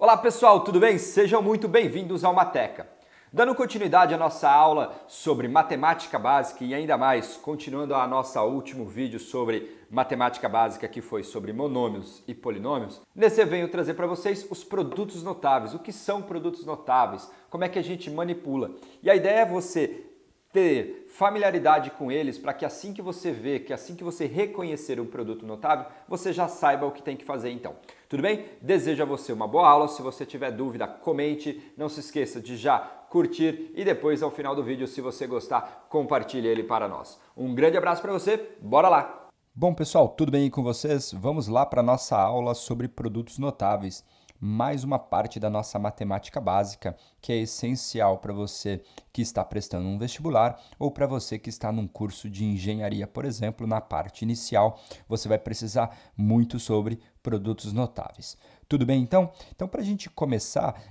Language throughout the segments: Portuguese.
Olá pessoal, tudo bem? Sejam muito bem-vindos ao Mateca. Dando continuidade à nossa aula sobre matemática básica e ainda mais, continuando a nossa último vídeo sobre matemática básica que foi sobre monômios e polinômios, nesse eu venho trazer para vocês os produtos notáveis. O que são produtos notáveis? Como é que a gente manipula? E a ideia é você ter familiaridade com eles para que assim que você vê, que assim que você reconhecer um produto notável, você já saiba o que tem que fazer então. Tudo bem? Desejo a você uma boa aula. Se você tiver dúvida, comente. Não se esqueça de já curtir e depois, ao final do vídeo, se você gostar, compartilhe ele para nós. Um grande abraço para você. Bora lá! Bom, pessoal, tudo bem com vocês? Vamos lá para a nossa aula sobre produtos notáveis. Mais uma parte da nossa matemática básica, que é essencial para você que está prestando um vestibular ou para você que está num curso de engenharia, por exemplo, na parte inicial, você vai precisar muito sobre produtos notáveis. Tudo bem, então? Então, para a gente começar,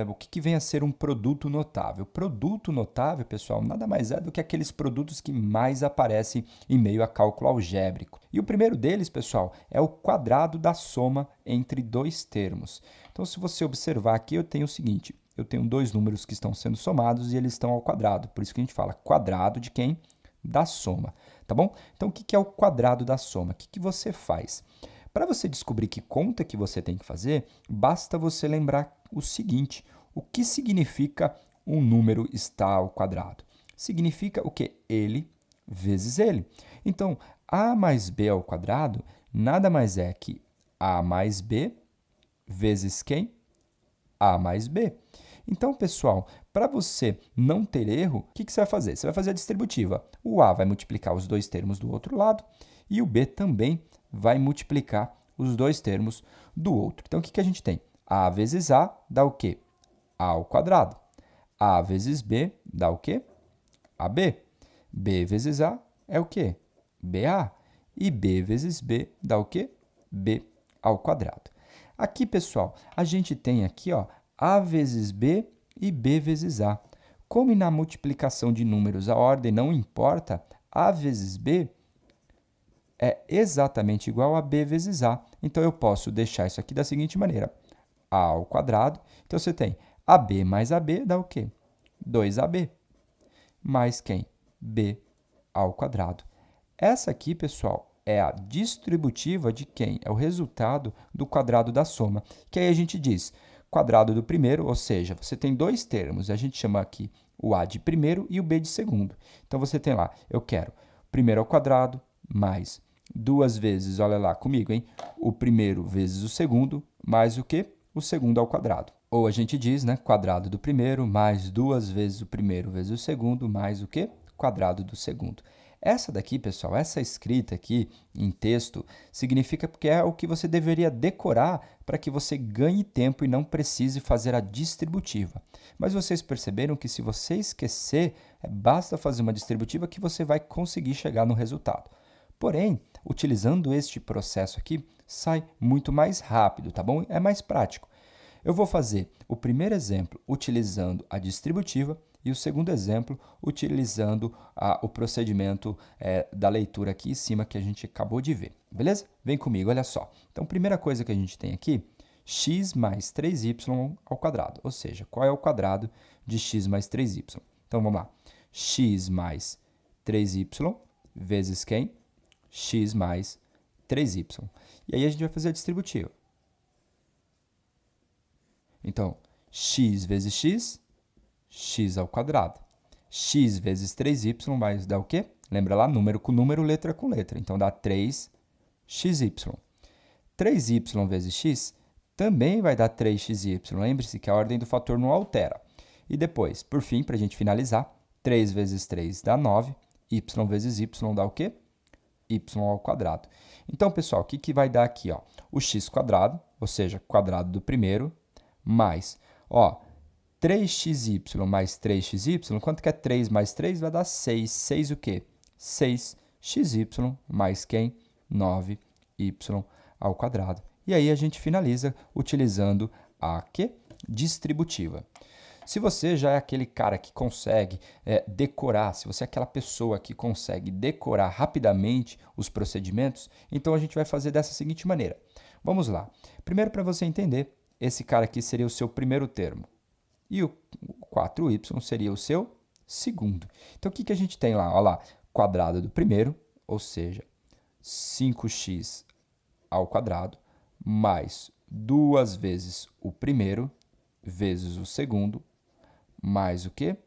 o que vem a ser um produto notável? Produto notável, pessoal, nada mais é do que aqueles produtos que mais aparecem em meio a cálculo algébrico. E o primeiro deles, pessoal, é o quadrado da soma entre dois termos. Então, se você observar aqui, eu tenho o seguinte, eu tenho dois números que estão sendo somados e eles estão ao quadrado. Por isso que a gente fala quadrado de quem? Da soma, tá bom? Então, o que é o quadrado da soma? O que você faz? Para você descobrir que conta que você tem que fazer, basta você lembrar o seguinte, o que significa um número estar ao quadrado? Significa o quê? Ele vezes ele. Então, a mais b ao quadrado nada mais é que a mais b vezes quem? A mais b. Então, pessoal, para você não ter erro, o que você vai fazer? Você vai fazer a distributiva. O a vai multiplicar os dois termos do outro lado e o b também vai multiplicar os dois termos do outro. Então, o que a gente tem? A vezes a dá o quê? A ao quadrado. A vezes b dá o quê? AB. B vezes a é o quê? BA. E b vezes b dá o quê? B ao quadrado. Aqui, pessoal, a gente tem aqui, ó, a vezes b e b vezes a. Como na multiplicação de números a ordem não importa, a vezes b é exatamente igual a b vezes a. Então, eu posso deixar isso aqui da seguinte maneira. A ao quadrado. Então, você tem AB mais AB dá o quê? 2AB. Mais quem? B ao quadrado. Essa aqui, pessoal, é a distributiva de quem? É o resultado do quadrado da soma. Que aí a gente diz quadrado do primeiro, ou seja, você tem dois termos. A gente chama aqui o a de primeiro e o b de segundo. Então, você tem lá, eu quero primeiro ao quadrado mais duas vezes, olha lá comigo, hein? O primeiro vezes o segundo, mais o quê? O segundo ao quadrado. Ou a gente diz, né? Quadrado do primeiro mais duas vezes o primeiro vezes o segundo, mais o quê? Quadrado do segundo. Essa daqui, pessoal, essa escrita aqui em texto, significa que é o que você deveria decorar para que você ganhe tempo e não precise fazer a distributiva. Mas vocês perceberam que se você esquecer, basta fazer uma distributiva que você vai conseguir chegar no resultado. Porém, utilizando este processo aqui, sai muito mais rápido, tá bom? É mais prático. Eu vou fazer o primeiro exemplo utilizando a distributiva e o segundo exemplo utilizando o procedimento da leitura aqui em cima que a gente acabou de ver, beleza? Vem comigo, olha só. Então, primeira coisa que a gente tem aqui, x mais 3y ao quadrado, ou seja, qual é o quadrado de x mais 3y? Então, vamos lá. X mais 3y vezes quem? X mais 3y. E aí, a gente vai fazer a distributiva. Então, x vezes x, x ao quadrado. X vezes 3y vai dar o quê? Lembra lá, número com número, letra com letra. Então, dá 3xy. 3y vezes x também vai dar 3xy. Lembre-se que a ordem do fator não altera. E depois, por fim, para a gente finalizar, 3 vezes 3 dá 9. Y vezes y dá o quê? Y ao quadrado. Então, pessoal, o que vai dar aqui? Ó? O x quadrado, ou seja, quadrado do primeiro, mais, ó, 3xy mais 3xy, quanto que é 3 mais 3? Vai dar 6. 6 o quê? 6xy mais quem? 9y ao quadrado. E aí, a gente finaliza utilizando a quê? Distributiva. Se você já é aquele cara que consegue decorar, se você é aquela pessoa que consegue decorar rapidamente os procedimentos, então a gente vai fazer dessa seguinte maneira. Vamos lá. Primeiro, para você entender, esse cara aqui seria o seu primeiro termo. E o 4y seria o seu segundo. Então, o que a gente tem lá? Olha lá, quadrado do primeiro, ou seja, 5x ao quadrado, mais 2 vezes o primeiro, vezes o segundo, mais o quê?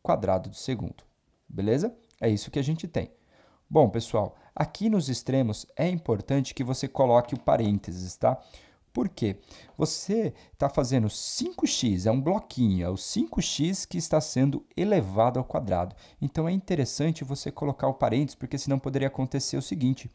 Quadrado do segundo. Beleza? É isso que a gente tem. Bom, pessoal, aqui nos extremos é importante que você coloque o parênteses, tá? Por quê? Você está fazendo 5x, é um bloquinho, é o 5x que está sendo elevado ao quadrado. Então, é interessante você colocar o parênteses, porque senão poderia acontecer o seguinte.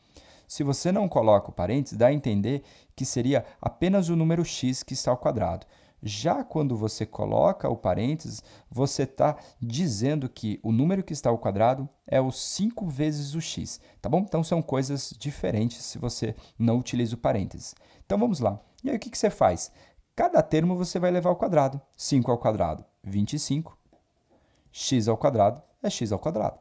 Se você não coloca o parênteses, dá a entender que seria apenas o número x que está ao quadrado. Já quando você coloca o parênteses, você está dizendo que o número que está ao quadrado é o 5 vezes o x, tá bom? Então, são coisas diferentes se você não utiliza o parênteses. Então, vamos lá. E aí, o que você faz? Cada termo você vai levar ao quadrado. 5 ao quadrado, 25. X ao quadrado é x ao quadrado.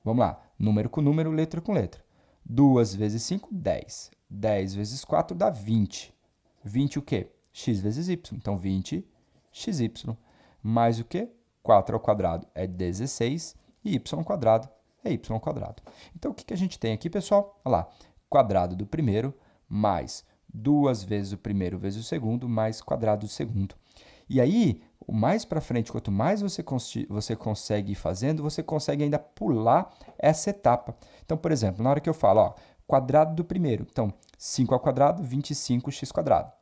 Vamos lá. Número com número, letra com letra. 2 vezes 5, 10. 10 vezes 4 dá 20. 20 o quê? X vezes y. Então, 20xy. Mais o quê? 4 ao quadrado é 16 e y ao quadrado é y ao quadrado. Então, o que a gente tem aqui, pessoal? Olha lá. Quadrado do primeiro mais 2 vezes o primeiro vezes o segundo mais quadrado do segundo. E aí, mais para frente, quanto mais você consegue ir fazendo, você consegue ainda pular essa etapa. Então, por exemplo, na hora que eu falo, ó, quadrado do primeiro, então, 5 ao quadrado, 25x quadrado.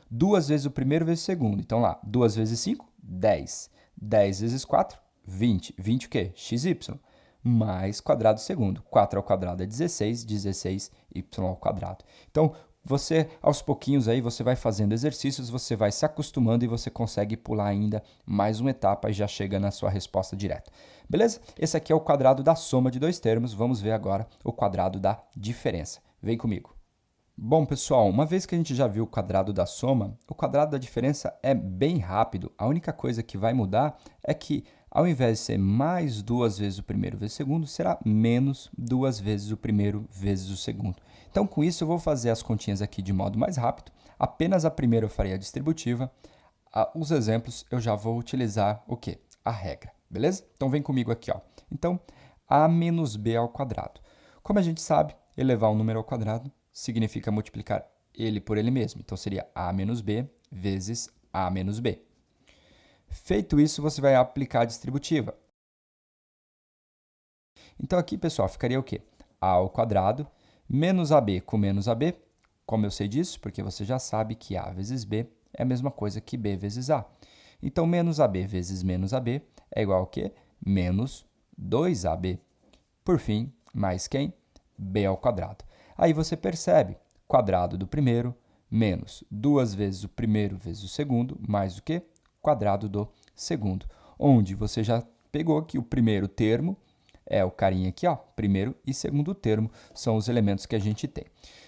2 vezes o primeiro vezes o segundo. Então, lá, 2 vezes 5, 10. 10 vezes 4, 20. 20 o quê? xy. Mais quadrado do segundo. 4 ao quadrado é 16, 16y ao quadrado. Então, você, aos pouquinhos aí, você vai fazendo exercícios, você vai se acostumando e você consegue pular ainda mais uma etapa e já chega na sua resposta direta. Beleza? Esse aqui é o quadrado da soma de dois termos. Vamos ver agora o quadrado da diferença. Vem comigo. Bom, pessoal, uma vez que a gente já viu o quadrado da soma, o quadrado da diferença é bem rápido. A única coisa que vai mudar é que, ao invés de ser mais 2 vezes o primeiro vezes o segundo, será menos 2 vezes o primeiro vezes o segundo. Então, com isso, eu vou fazer as continhas aqui de modo mais rápido. Apenas a primeira eu farei a distributiva. Os exemplos eu já vou utilizar o quê? A regra, beleza? Então, vem comigo aqui, ó. Então, a menos b ao quadrado. Como a gente sabe, elevar um número ao quadrado significa multiplicar ele por ele mesmo. Então, seria a menos b vezes a menos b. Feito isso, você vai aplicar a distributiva. Então, aqui, pessoal, ficaria o quê? A ao quadrado menos ab com menos ab. Como eu sei disso? Porque você já sabe que a vezes b é a mesma coisa que b vezes a. Então, menos ab vezes menos ab é igual a quê? Menos 2ab. Por fim, mais quem? b ao quadrado. Aí você percebe, quadrado do primeiro menos 2 vezes o primeiro vezes o segundo, mais o quê? Quadrado do segundo. Onde você já pegou que o primeiro termo é o carinha aqui, ó, primeiro e segundo termo são os elementos que a gente tem.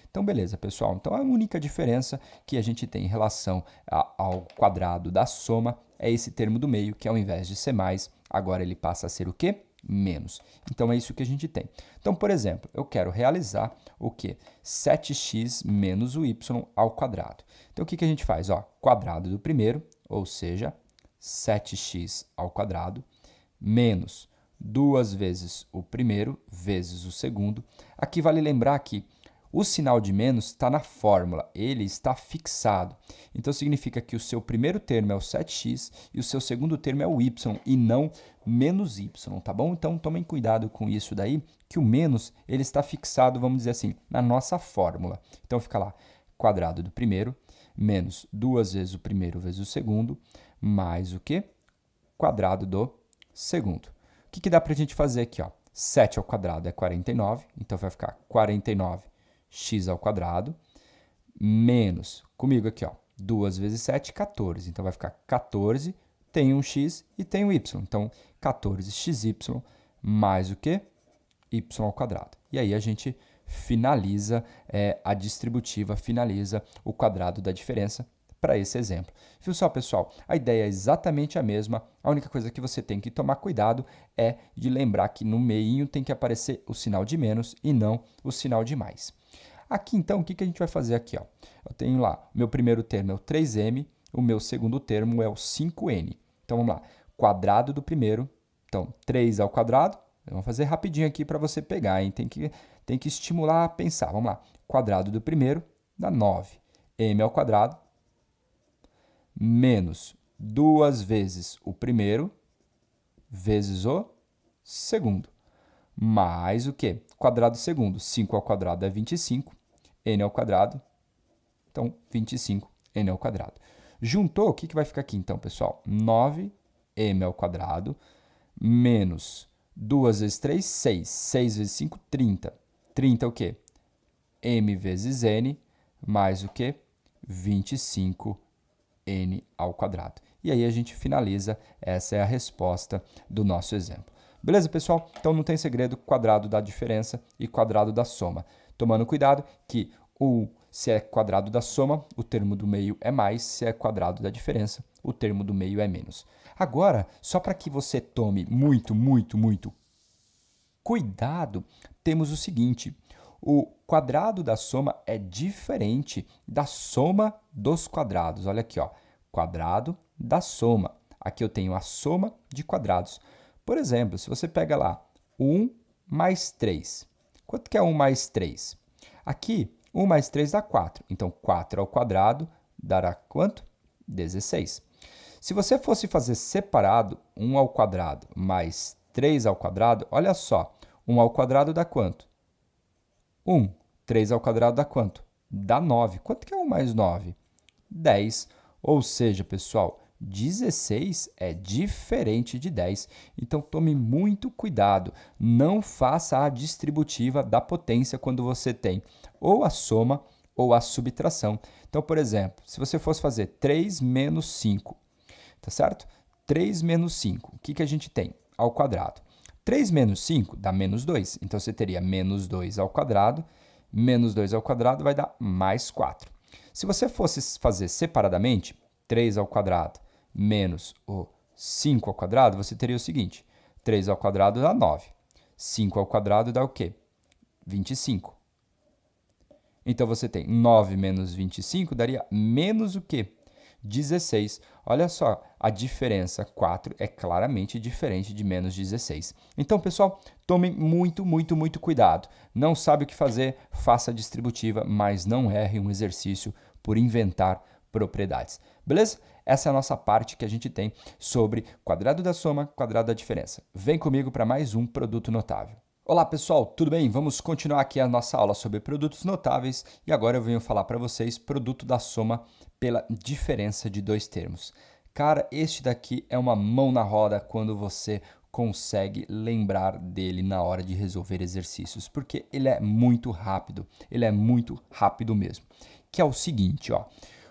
Então, beleza, pessoal. Então, a única diferença que a gente tem em relação ao quadrado da soma é esse termo do meio, que ao invés de ser mais, agora ele passa a ser o quê? Menos. Então, é isso que a gente tem. Então, por exemplo, eu quero realizar o quê? 7x menos o y ao quadrado. Então, o que a gente faz? Ó, quadrado do primeiro, ou seja, 7x ao quadrado, menos 2 vezes o primeiro vezes o segundo. Aqui vale lembrar que o sinal de menos está na fórmula, ele está fixado. Então, significa que o seu primeiro termo é o 7x e o seu segundo termo é o y e não menos y, tá bom? Então, tomem cuidado com isso daí, que o menos ele está fixado, vamos dizer assim, na nossa fórmula. Então, fica lá, quadrado do primeiro menos 2 vezes o primeiro vezes o segundo, mais o quê? Quadrado do segundo. O que dá para a gente fazer aqui? Ó? 7 ao quadrado é 49, então vai ficar 49x ao quadrado, menos, comigo aqui, ó, 2 vezes 7, 14. Então, vai ficar 14, tem um x e tem um y. Então, 14xy mais o quê? Y ao quadrado. E aí, a gente finaliza a distributiva, finaliza o quadrado da diferença para esse exemplo. Viu só, pessoal? A ideia é exatamente a mesma. A única coisa que você tem que tomar cuidado é de lembrar que no meinho tem que aparecer o sinal de menos e não o sinal de mais. Aqui, então, o que a gente vai fazer aqui? Ó? Eu tenho lá, meu primeiro termo é o 3m, o meu segundo termo é o 5n. Então, vamos lá. Quadrado do primeiro, então, 3 ao quadrado. Vamos fazer rapidinho aqui para você pegar, hein? Tem que estimular a pensar. Vamos lá. Quadrado do primeiro dá 9. M ao quadrado menos 2 vezes o primeiro vezes o segundo. Mais o quê? Quadrado do segundo. 5 ao quadrado é 25. N ao quadrado. Então, 25 n ao quadrado. Juntou, o que vai ficar aqui então, pessoal? 9m ao quadrado menos 2 vezes 3, 6. 6 vezes 5, 30. 30 é o quê? M vezes n mais o quê? 25n ao quadrado. E aí a gente finaliza, essa é a resposta do nosso exemplo. Beleza, pessoal? Então não tem segredo, quadrado da diferença e quadrado da soma. Tomando cuidado que se é quadrado da soma, o termo do meio é mais, se é quadrado da diferença, o termo do meio é menos. Agora, só para que você tome muito cuidado, temos o seguinte: o quadrado da soma é diferente da soma dos quadrados. Olha aqui, ó, quadrado da soma. Aqui eu tenho a soma de quadrados. Por exemplo, se você pega lá 1 mais 3. Quanto que é 1 mais 3? Aqui, 1 mais 3 dá 4. Então, 4 ao quadrado dará quanto? 16. Se você fosse fazer separado, 1 ao quadrado mais 3 ao quadrado, olha só, 1 ao quadrado dá quanto? 1. 3 ao quadrado dá quanto? Dá 9. Quanto que é 1 mais 9? 10. Ou seja, pessoal, 16 é diferente de 10. Então, tome muito cuidado. Não faça a distributiva da potência quando você tem ou a soma ou a subtração. Então, por exemplo, se você fosse fazer 3 menos 5, tá certo? 3 menos 5, o que a gente tem? Ao quadrado. 3 menos 5 dá menos 2. Então, você teria menos 2 ao quadrado. Menos 2 ao quadrado vai dar mais 4. Se você fosse fazer separadamente, 3 ao quadrado menos o 5 ao quadrado, você teria o seguinte: 3 ao quadrado dá 9. 5 ao quadrado dá o quê? 25. Então, você tem 9 menos 25 daria menos o quê? 16. Olha só, a diferença 4 é claramente diferente de menos 16. Então, pessoal, tomem muito cuidado. Não sabe o que fazer, faça a distributiva, mas não erre um exercício por inventar propriedades. Beleza? Essa é a nossa parte que a gente tem sobre quadrado da soma, quadrado da diferença. Vem comigo para mais um produto notável. Olá, pessoal, tudo bem? Vamos continuar aqui a nossa aula sobre produtos notáveis e agora eu venho falar para vocês produto da soma pela diferença de dois termos. Cara, este daqui é uma mão na roda quando você consegue lembrar dele na hora de resolver exercícios, porque ele é muito rápido mesmo. Que é o seguinte, ó,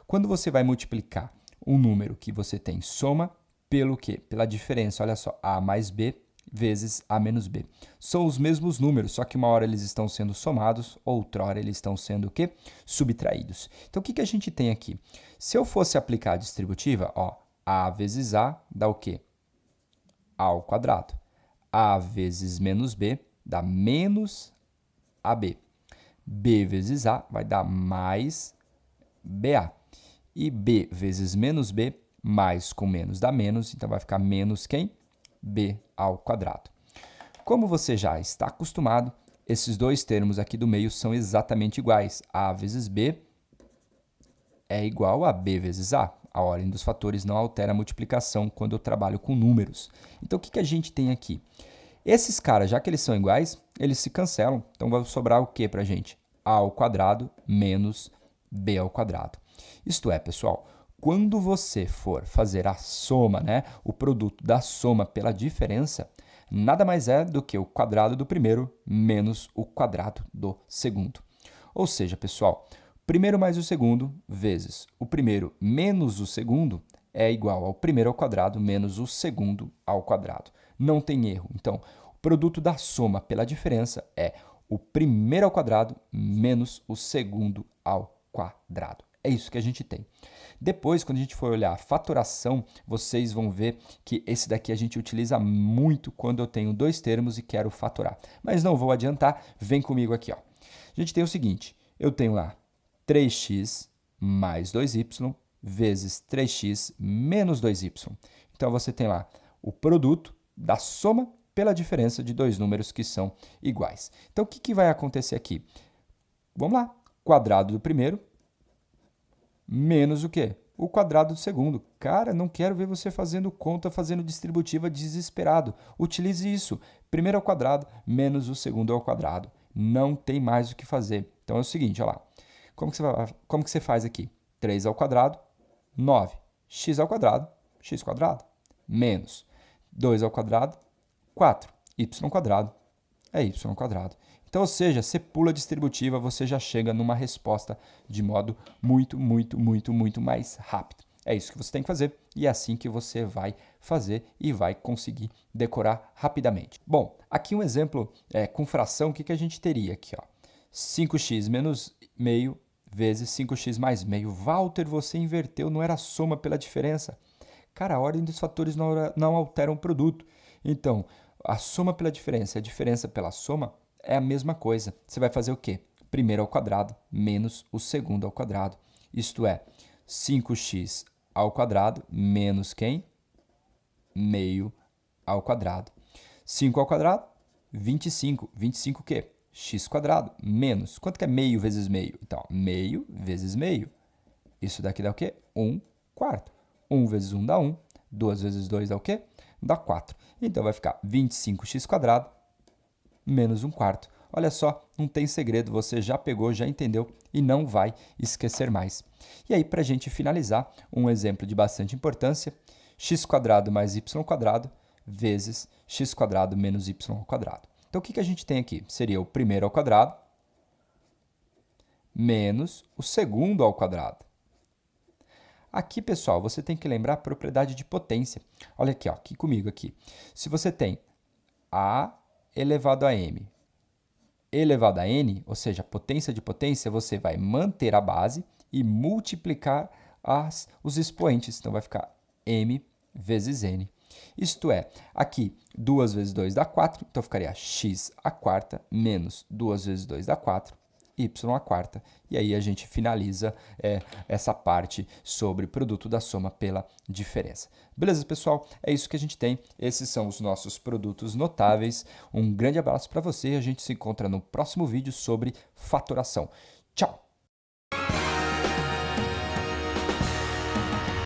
quando você vai multiplicar um número que você tem soma pelo quê? Pela diferença, olha só, a mais b vezes a menos b. São os mesmos números, só que uma hora eles estão sendo somados, outra hora eles estão sendo o quê? Subtraídos. Então, o que a gente tem aqui? Se eu fosse aplicar a distributiva, ó, a vezes a dá o quê? A ao quadrado. A vezes menos b dá menos ab. B vezes a vai dar mais ba. E b vezes menos b, mais com menos dá menos, então vai ficar menos quem? B ao quadrado. Como você já está acostumado, esses dois termos aqui do meio são exatamente iguais. A vezes b é igual a b vezes a. A ordem dos fatores não altera a multiplicação quando eu trabalho com números. Então, o que a gente tem aqui? Esses caras, já que eles são iguais, eles se cancelam. Então, vai sobrar o que para a gente? A ao quadrado menos b ao quadrado. Isto é, pessoal, quando você for fazer a soma, né, o produto da soma pela diferença, nada mais é do que o quadrado do primeiro menos o quadrado do segundo. Ou seja, pessoal, primeiro mais o segundo vezes o primeiro menos o segundo é igual ao primeiro ao quadrado menos o segundo ao quadrado. Não tem erro. Então, o produto da soma pela diferença é o primeiro ao quadrado menos o segundo ao quadrado. É isso que a gente tem. Depois, quando a gente for olhar a fatoração, vocês vão ver que esse daqui a gente utiliza muito quando eu tenho dois termos e quero fatorar. Mas não vou adiantar, vem comigo aqui, ó. A gente tem o seguinte, eu tenho lá 3x mais 2y vezes 3x menos 2y. Então, você tem lá o produto da soma pela diferença de dois números que são iguais. Então, o que vai acontecer aqui? Vamos lá. Quadrado do primeiro menos o quê? O quadrado do segundo. Cara, não quero ver você fazendo conta, fazendo distributiva desesperado. Utilize isso. Primeiro ao quadrado menos o segundo ao quadrado. Não tem mais o que fazer. Então, é o seguinte, olha lá. Como que você faz aqui? 3 ao quadrado, 9. X ao quadrado, x quadrado. Menos 2 ao quadrado, 4. Y quadrado é y quadrado. Então, ou seja, você pula a distributiva, você já chega numa resposta de modo muito mais rápido. É isso que você tem que fazer e é assim que você vai fazer e vai conseguir decorar rapidamente. Bom, aqui um exemplo com fração, o que a gente teria aqui? Ó? 5x menos meio vezes 5x mais meio. Walter, você inverteu, não era soma pela diferença. Cara, a ordem dos fatores não altera o produto. Então, a soma pela diferença e a diferença pela soma é a mesma coisa. Você vai fazer o quê? Primeiro ao quadrado menos o segundo ao quadrado. Isto é, 5x ao quadrado menos quem? Meio ao quadrado. 5 ao quadrado, 25. 25 o quê? X quadrado menos. Quanto que é meio vezes meio? Então, meio vezes meio. Isso daqui dá o quê? 1 quarto. 1 vezes 1 dá 1. 2 vezes 2 dá o quê? Dá 4. Então, vai ficar 25x quadrado menos 1 quarto. Olha só, não tem segredo, você já pegou, já entendeu e não vai esquecer mais. E aí, para a gente finalizar, um exemplo de bastante importância, x quadrado mais y quadrado vezes x quadrado menos y ao quadrado. Então, o que a gente tem aqui? Seria o primeiro ao quadrado menos o segundo ao quadrado. Aqui, pessoal, você tem que lembrar a propriedade de potência. Olha aqui, ó, aqui comigo aqui. Se você tem a elevado a m elevado a n, ou seja, potência de potência, você vai manter a base e multiplicar os expoentes. Então, vai ficar m vezes n. Isto é, aqui 2 vezes 2 dá 4, então ficaria x à quarta menos 2 vezes 2 dá 4, y à quarta. E aí a gente finaliza essa parte sobre produto da soma pela diferença. Beleza, pessoal? É isso que a gente tem. Esses são os nossos produtos notáveis. Um grande abraço para você e a gente se encontra no próximo vídeo sobre fatoração. Tchau!